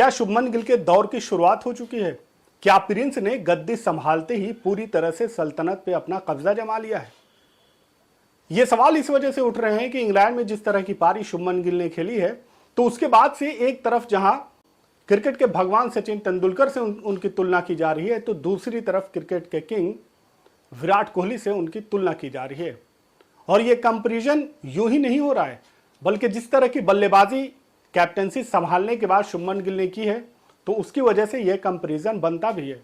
क्या शुभमन गिल के दौर की शुरुआत हो चुकी है? क्या प्रिंस ने गद्दी संभालते ही पूरी तरह से सल्तनत पे अपना कब्जा जमा लिया है? ये सवाल इस वजह से उठ रहे हैं कि इंग्लैंड में जिस तरह की पारी शुभमन गिल ने खेली है, तो उसके बाद से एक तरफ जहां क्रिकेट के भगवान सचिन तेंदुलकर से उनकी तुलना की जा रही है, तो दूसरी तरफ क्रिकेट के किंग विराट कोहली से उनकी तुलना की जा रही है। और ये कंपैरिजन यूं ही नहीं हो रहा है, बल्कि जिस तरह की बल्लेबाजी कैप्टेंसी संभालने के बाद शुभमन गिल ने की है, तो उसकी वजह से यह कंपैरिजन बनता भी है।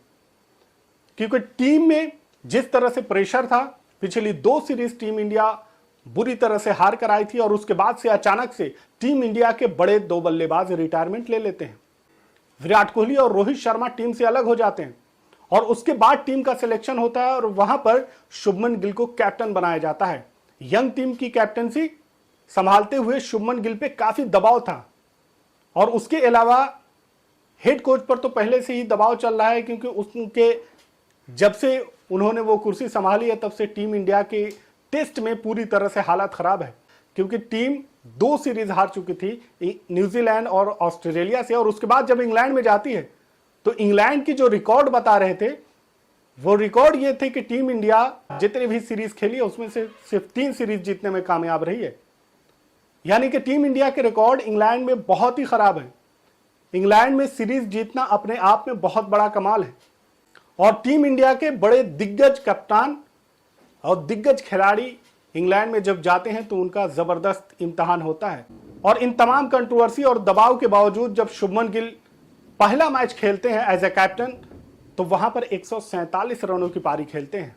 क्योंकि टीम में जिस तरह से प्रेशर था, पिछली 2 सीरीज टीम इंडिया बुरी तरह से हार कर आई थी और उसके बाद से अचानक से टीम इंडिया के बड़े 2 बल्लेबाज रिटायरमेंट ले लेते हैं। विराट कोहली और रोहित शर्मा टीम से अलग हो जाते हैं और उसके बाद टीम का सिलेक्शन होता है और वहां पर शुभमन गिल को कैप्टन बनाया जाता है। यंग टीम की कैप्टनसी संभालते हुए शुभमन गिल पे काफी दबाव था और उसके अलावा हेड कोच पर तो पहले से ही दबाव चल रहा है, क्योंकि उनके जब से उन्होंने वो कुर्सी संभाली है तब से टीम इंडिया के टेस्ट में पूरी तरह से हालत खराब है। क्योंकि टीम 2 सीरीज हार चुकी थी न्यूजीलैंड और ऑस्ट्रेलिया से, और उसके बाद जब इंग्लैंड में जाती है तो इंग्लैंड की जो रिकॉर्ड बता रहे थे, वो रिकॉर्ड ये थे कि टीम इंडिया जितनी भी सीरीज खेली है उसमें से सिर्फ 3 सीरीज जीतने में कामयाब रही है। यानी कि टीम इंडिया के रिकॉर्ड इंग्लैंड में बहुत ही खराब है। इंग्लैंड में सीरीज जीतना अपने आप में बहुत बड़ा कमाल है और टीम इंडिया के बड़े दिग्गज कप्तान और दिग्गज खिलाड़ी इंग्लैंड में जब जाते हैं तो उनका जबरदस्त इम्तिहान होता है। और इन तमाम कंट्रोवर्सी और दबाव के बावजूद जब शुभमन गिल पहला मैच खेलते हैं एज ए कैप्टन, तो वहां पर 147 रनों की पारी खेलते हैं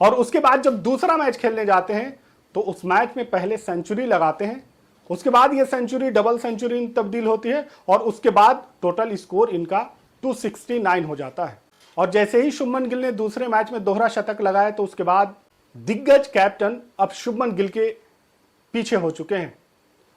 और उसके बाद जब दूसरा मैच खेलने जाते हैं तो उस मैच में पहले सेंचुरी लगाते हैं, उसके बाद ये सेंचुरी डबल सेंचुरी में तब्दील होती है और उसके बाद टोटल स्कोर इनका 269 हो जाता है। और जैसे ही शुभमन गिल ने दूसरे मैच में दोहरा शतक लगाया तो उसके बाद दिग्गज कैप्टन अब शुभमन गिल के पीछे हो चुके हैं।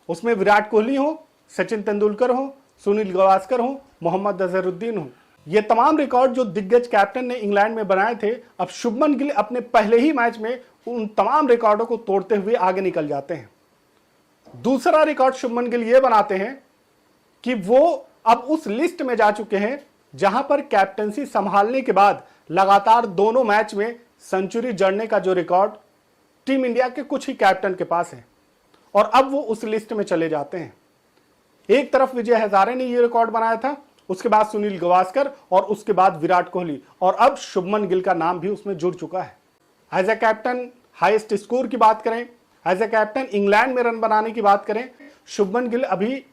उसमें विराट कोहली हो, सचिन तेंदुलकर हो, सुनील गावस्कर हो, मोहम्मद अजहरुद्दीन हो, ये तमाम रिकॉर्ड जो दिग्गज कैप्टन ने इंग्लैंड में बनाए थे, अब शुभमन गिल अपने पहले ही मैच में उन तमाम रिकॉर्डों को तोड़ते हुए आगे निकल जाते हैं। दूसरा रिकॉर्ड शुभमन गिल ये बनाते हैं कि वो अब उस लिस्ट में जा चुके हैं जहां पर कैप्टनसी संभालने के बाद लगातार दोनों मैच में सेंचुरी जड़ने का जो रिकॉर्ड टीम इंडिया के कुछ ही कैप्टन के पास है और अब वो उस लिस्ट में चले जाते हैं। एक तरफ विजय हजारे ने ये रिकॉर्ड बनाया था, उसके बाद सुनील गावस्कर और उसके बाद विराट कोहली, और अब शुभमन गिल का नाम भी उसमें जुड़ चुका है। As a captain highest score की बात करें, एज ए कैप्टन इंग्लैंड में रन बनाने की बात करें, शुभमन गिल अभी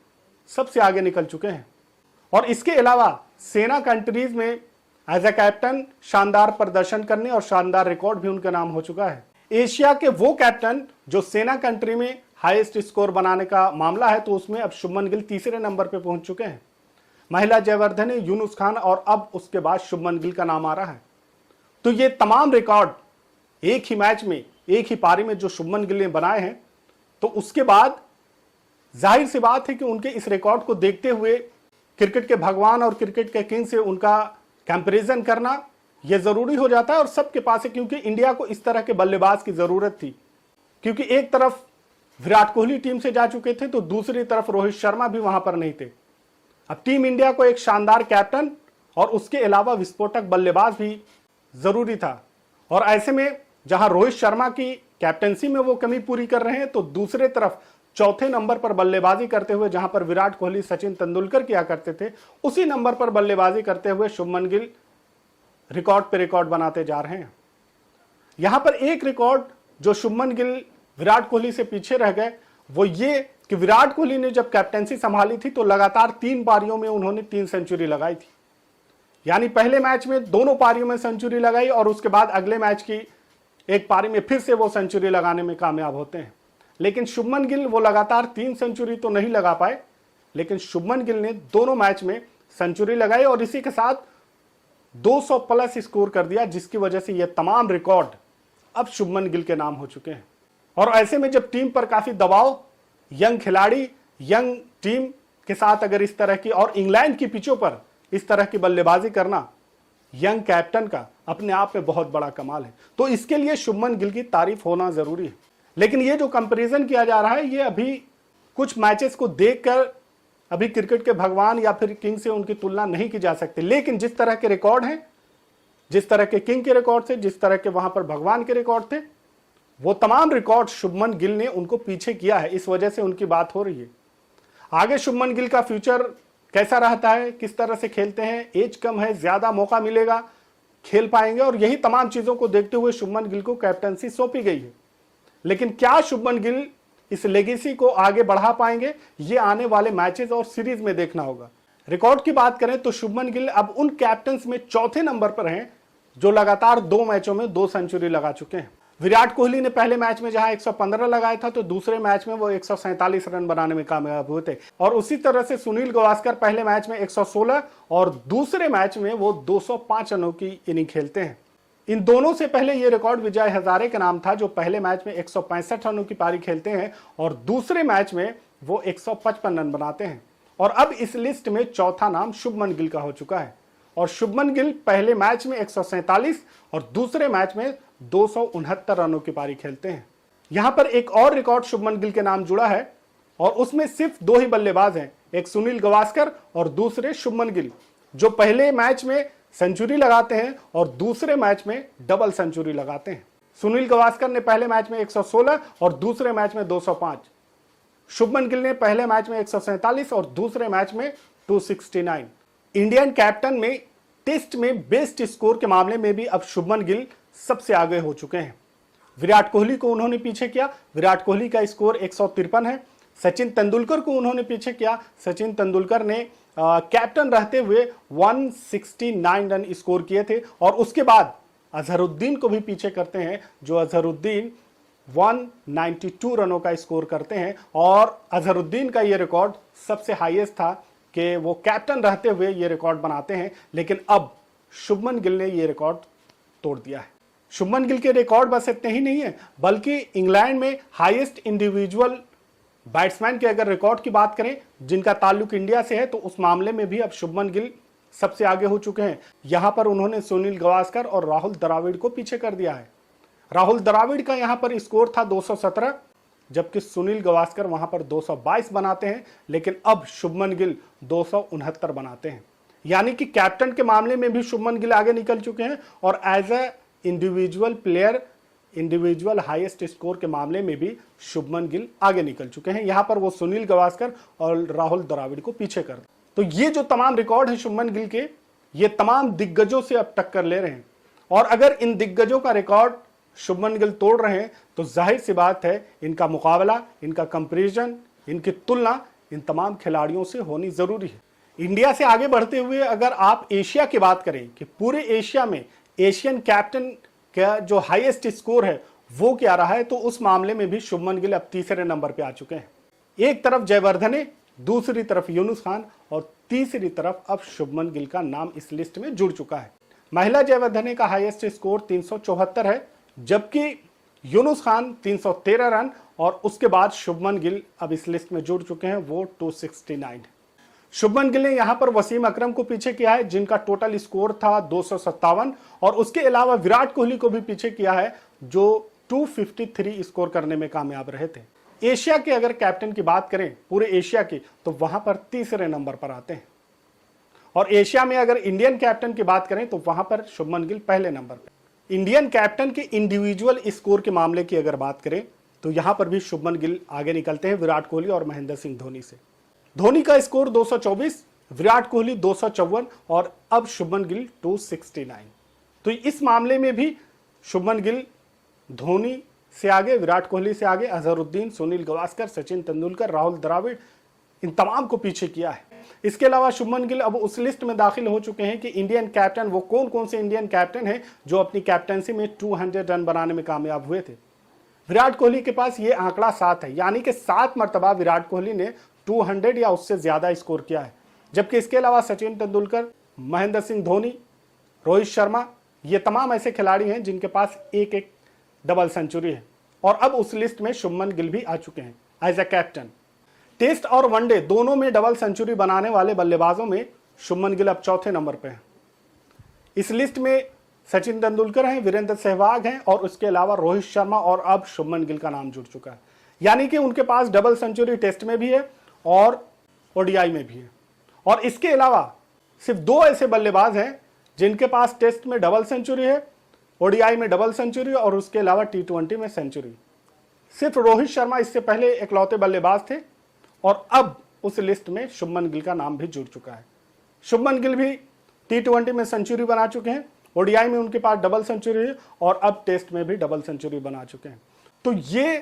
सबसे आगे निकल चुके हैं। और इसके अलावा सेना कंट्रीज में एज ए कैप्टन शानदार प्रदर्शन करने और शानदार रिकॉर्ड भी उनका नाम हो चुका है। एशिया के वो कैप्टन जो सेना कंट्री में हाईएस्ट स्कोर बनाने का मामला है, तो उसमें अब शुभमन गिल तीसरे नंबर पे पहुंच चुके हैं। महिला जयवर्धने, यूनुस खान और अब उसके बाद शुभमन गिल का नाम आ रहा है। तो ये तमाम रिकॉर्ड एक ही मैच में, एक ही पारी में जो शुभमन गिल ने बनाए हैं, तो उसके बाद जाहिर सी बात है कि उनके इस रिकॉर्ड को देखते हुए क्रिकेट के भगवान और क्रिकेट के किंग से उनका कंपैरिजन करना यह जरूरी हो जाता है और सबके पास है, क्योंकि इंडिया को इस तरह के बल्लेबाज की जरूरत थी। क्योंकि एक तरफ विराट कोहली टीम से जा चुके थे तो दूसरी तरफ रोहित शर्मा भी वहां पर नहीं थे। अब टीम इंडिया को एक शानदार कैप्टन और उसके अलावा विस्फोटक बल्लेबाज भी जरूरी था, और ऐसे में जहां रोहित शर्मा की कैप्टनसी में वो कमी पूरी कर रहे हैं, तो दूसरे तरफ चौथे नंबर पर बल्लेबाजी करते हुए जहां पर विराट कोहली, सचिन तेंदुलकर किया करते थे, उसी नंबर पर बल्लेबाजी करते हुए शुभमन गिल रिकॉर्ड पे रिकॉर्ड बनाते जा रहे हैं। यहां पर एक रिकॉर्ड जो शुभमन गिल विराट कोहली से पीछे रह गए, वो ये कि विराट कोहली ने जब कैप्टनसी संभाली थी तो लगातार 3 पारियों में उन्होंने 3 सेंचुरी लगाई थी। यानी पहले मैच में दोनों पारियों में सेंचुरी लगाई और उसके बाद अगले मैच की एक पारी में फिर से वो सेंचुरी लगाने में कामयाब होते हैं। लेकिन शुभमन गिल वो लगातार 3 सेंचुरी तो नहीं लगा पाए, लेकिन शुभमन गिल ने दोनों मैच में सेंचुरी लगाई और इसी के साथ 200 प्लस स्कोर कर दिया, जिसकी वजह से ये तमाम रिकॉर्ड अब शुभमन गिल के नाम हो चुके हैं। और ऐसे में जब टीम पर काफी दबाव, यंग खिलाड़ी, यंग टीम के साथ अगर इस तरह की, और इंग्लैंड की पिचों पर इस तरह की बल्लेबाजी करना यंग कैप्टन का अपने आप में बहुत बड़ा कमाल है। तो इसके लिए शुभमन गिल की तारीफ होना जरूरी है। लेकिन ये जो कंपैरिजन किया जा रहा है, ये अभी कुछ मैचेस को देखकर अभी क्रिकेट के भगवान या फिर किंग से उनकी तुलना नहीं की जा सकती, लेकिन जिस तरह के रिकॉर्ड हैं, जिस तरह के किंग के रिकॉर्ड थे, जिस तरह के वहां पर भगवान के रिकॉर्ड थे, वो तमाम रिकॉर्ड शुभमन गिल ने उनको पीछे किया है। इस वजह से उनकी बात हो रही है। आगे शुभमन गिल का फ्यूचर कैसा रहता है, किस तरह से खेलते हैं, एज कम है, ज्यादा मौका मिलेगा, खेल पाएंगे, और यही तमाम चीजों को देखते हुए शुभमन गिल को कैप्टनसी सौंपी गई है। लेकिन क्या शुभमन गिल इस लेगेसी को आगे बढ़ा पाएंगे, ये आने वाले मैचेस और सीरीज में देखना होगा। रिकॉर्ड की बात करें तो शुभमन गिल अब उन कैप्टन्स में चौथे नंबर पर हैं जो लगातार 2 मैचों में 2 सेंचुरी लगा चुके हैं। विराट कोहली ने पहले मैच में जहां 115 लगाया था, तो दूसरे मैच में वो 147 रन बनाने में कामयाब हुए थे। और उसी तरह से सुनील गावस्कर पहले मैच में 116 और दूसरे मैच में वो 205 रनों की इनिंग खेलते हैं। इन दोनों से पहले ये रिकॉर्ड विजय हजारे का नाम था, जो पहले मैच में 165 रनों की पारी खेलते हैं और दूसरे मैच में वो 155 रन बनाते हैं। और अब इस लिस्ट में चौथा नाम शुभमन गिल का हो चुका है। और शुभमन गिल पहले मैच में 147 और दूसरे मैच में 269 रनों की पारी खेलते हैं। यहां पर एक और रिकॉर्ड शुभमन गिल के नाम जुड़ा है और उसमें सिर्फ 2 ही बल्लेबाज हैं, एक सुनील गावस्कर और दूसरे शुभमन गिल, जो पहले मैच में सेंचुरी लगाते हैं और दूसरे मैच में डबल सेंचुरी लगाते हैं। सुनील गावस्कर ने पहले मैच में 116 और दूसरे मैच में 205। शुभमन गिल ने पहले मैच में 147 और दूसरे मैच में 269। इंडियन कैप्टन में टेस्ट में बेस्ट स्कोर के मामले में भी अब शुभमन गिल सबसे आगे हो चुके हैं। विराट कोहली को उन्होंने पीछे किया, विराट कोहली का स्कोर 153 है। सचिन तेंदुलकर को उन्होंने पीछे किया, सचिन तेंदुलकर ने कैप्टन रहते हुए 169 रन स्कोर किए थे। और उसके बाद अजहरुद्दीन को भी पीछे करते हैं, जो अजहरुद्दीन 192 रनों का स्कोर करते हैं। और अजहरुद्दीन का ये रिकॉर्ड सबसे हाईएस्ट था कि वो कैप्टन रहते हुए ये रिकॉर्ड बनाते हैं, लेकिन अब शुभमन गिल ने ये रिकॉर्ड तोड़ दिया है। शुभमन गिल के रिकॉर्ड बस इतने ही नहीं है, बल्कि इंग्लैंड में हाईएस्ट इंडिविजुअल बैट्समैन के अगर रिकॉर्ड की बात करें जिनका ताल्लुक इंडिया से है, तो उस मामले में भी अब शुभमन गिल सबसे आगे हो चुके हैं। यहां पर उन्होंने सुनील गावस्कर और राहुल द्रविड़ को पीछे कर दिया है। राहुल द्रविड़ का यहां पर स्कोर था 217, जबकि सुनील गावस्कर वहां पर 222 बनाते हैं, लेकिन अब शुभमन गिल 269 बनाते हैं। यानी कि कैप्टन के मामले में भी शुभमन गिल आगे निकल चुके हैं और as a individual player, individual highest score के मामले में भी शुभमन गिल आगे निकल चुके हैं। यहां पर वो सुनील गावस्कर और राहुल द्रविड़ को पीछे कर। तो ये जो तमाम रिकॉर्ड है शुभमन गिल के, ये तमाम दिग्गजों से अब टक्कर ले रहे हैं। और अगर इन दिग्गजों का रिकॉर्ड शुभमन गिल तोड़ रहे हैं, तो जाहिर सी बात है इनका मुकाबला, इनका कंपैरिजन, इनकी तुलना इन तमाम खिलाड़ियों से होनी जरूरी है। इंडिया से आगे बढ़ते हुए अगर आप एशिया की बात करें कि पूरे एशिया में एशियन कैप्टन का जो हाईएस्ट स्कोर है वो क्या रहा है, तो उस मामले में भी शुभमन गिल अब तीसरे नंबर पे आ चुके हैं। एक तरफ जयवर्धने, दूसरी तरफ यूनुस खान और तीसरी तरफ अब शुभमन गिल का नाम इस लिस्ट में जुड़ चुका है। महिला जयवर्धने का हाईएस्ट स्कोर 374 है, जबकि यूनुस खान 313 रन और उसके बाद शुभमन गिल अब इस लिस्ट में जुड़ चुके हैं, वो 269। शुभमन गिल ने यहां पर वसीम अकरम को पीछे किया है, जिनका टोटल स्कोर था 257, और उसके अलावा विराट कोहली को भी पीछे किया है, जो 253 स्कोर करने में कामयाब रहे थे। एशिया के अगर कैप्टन की बात करें पूरे एशिया की, तो वहां पर तीसरे नंबर पर आते हैं। और एशिया में अगर इंडियन कैप्टन की बात करें तो वहां पर शुभमन गिल पहले नंबर पर। इंडियन कैप्टन के इंडिविजुअल स्कोर के मामले की अगर बात करें तो यहां पर भी शुभमन गिल आगे निकलते हैं विराट कोहली और महेंद्र सिंह धोनी से। धोनी का स्कोर 224, विराट कोहली 254 और अब शुभमन गिल 269। तो इस मामले में भी शुभमन गिल धोनी से आगे, विराट कोहली से आगे, अजहरुद्दीन, सुनील गावस्कर, सचिन तेंदुलकर, राहुल द्रविड़, इन तमाम को पीछे किया है। इसके अलावा शुभमन गिल अब उस लिस्ट में दाखिल हो चुके हैं कि इंडियन कैप्टन वो कौन कौन से इंडियन कैप्टन हैं जो अपनी कैप्टनसी में 200 रन बनाने में कामयाब हुए थे। विराट कोहली के पास ये आंकड़ा 7 है, यानी कि 7 मरतबा विराट कोहली ने 200 या उससे ज्यादा स्कोर किया है। जबकि इसके अलावा सचिन तेंदुलकर, महेंद्र सिंह धोनी, रोहित शर्मा, ये तमाम ऐसे खिलाड़ी हैं जिनके पास एक एक डबल सेंचुरी है। और अब उस लिस्ट में शुभमन गिल भी आ चुके हैं एज ए कैप्टन। टेस्ट और वनडे दोनों में डबल सेंचुरी बनाने वाले बल्लेबाजों में शुभमन गिल अब चौथे नंबर पे हैं। इस लिस्ट में सचिन तेंदुलकर हैं, वीरेंद्र सहवाग हैं और उसके अलावा रोहित शर्मा, और अब शुभमन गिल का नाम जुड़ चुका है। यानी कि उनके पास डबल सेंचुरी टेस्ट में भी है और ओडीआई में भी है। और इसके अलावा सिर्फ 2 ऐसे बल्लेबाज हैं जिनके पास टेस्ट में डबल सेंचुरी है, ओडीआई में डबल सेंचुरी और उसके अलावा टी20 में सेंचुरी। सिर्फ रोहित शर्मा इससे पहले इकलौते बल्लेबाज थे और अब उस लिस्ट में शुभमन गिल का नाम भी जुड़ चुका है। शुभमन गिल भी टी20 में सेंचुरी बना चुके हैं, ओडीआई में उनके पास डबल सेंचुरी है और अब टेस्ट में भी डबल सेंचुरी बना चुके हैं। तो ये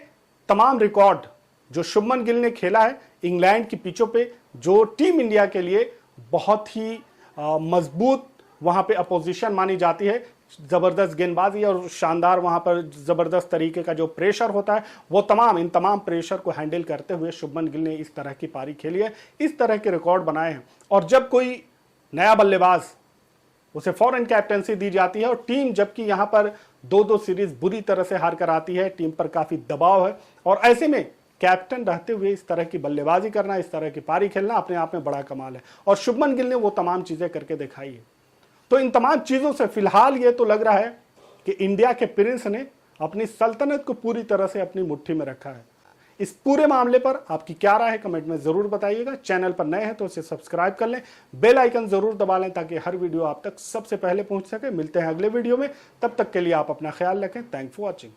तमाम रिकॉर्ड जो शुभमन गिल ने खेला है इंग्लैंड की पिचों पे, जो टीम इंडिया के लिए बहुत ही मजबूत वहां पे अपोजिशन मानी जाती है, जबरदस्त गेंदबाजी और शानदार वहां पर जबरदस्त तरीके का जो प्रेशर होता है, वो इन तमाम प्रेशर को हैंडल करते हुए शुभमन गिल ने इस तरह की पारी खेली है, इस तरह के रिकॉर्ड बनाए हैं। और जब कोई नया बल्लेबाज, उसे फॉरेन कैप्टेंसी दी जाती है और टीम जबकि यहां पर 2-2 सीरीज बुरी तरह से हार कर आती है, टीम पर काफी दबाव है और ऐसे में कैप्टन रहते हुए इस तरह की बल्लेबाजी करना, इस तरह की पारी खेलना अपने आप में बड़ा कमाल है और शुभमन गिल ने वो तमाम चीजें करके दिखाई है। तो इन तमाम चीजों से फिलहाल ये तो लग रहा है कि इंडिया के प्रिंस ने अपनी सल्तनत को पूरी तरह से अपनी मुट्ठी में रखा है। इस पूरे मामले पर आपकी क्या राय है कमेंट में जरूर बताइएगा। चैनल पर नए हैं तो इसे सब्सक्राइब कर लें, बेल आइकन जरूर दबा लें ताकि हर वीडियो आप तक सबसे पहले पहुंच सके। मिलते हैं अगले वीडियो में, तब तक के लिए आप अपना ख्याल रखें। Thanks for watching.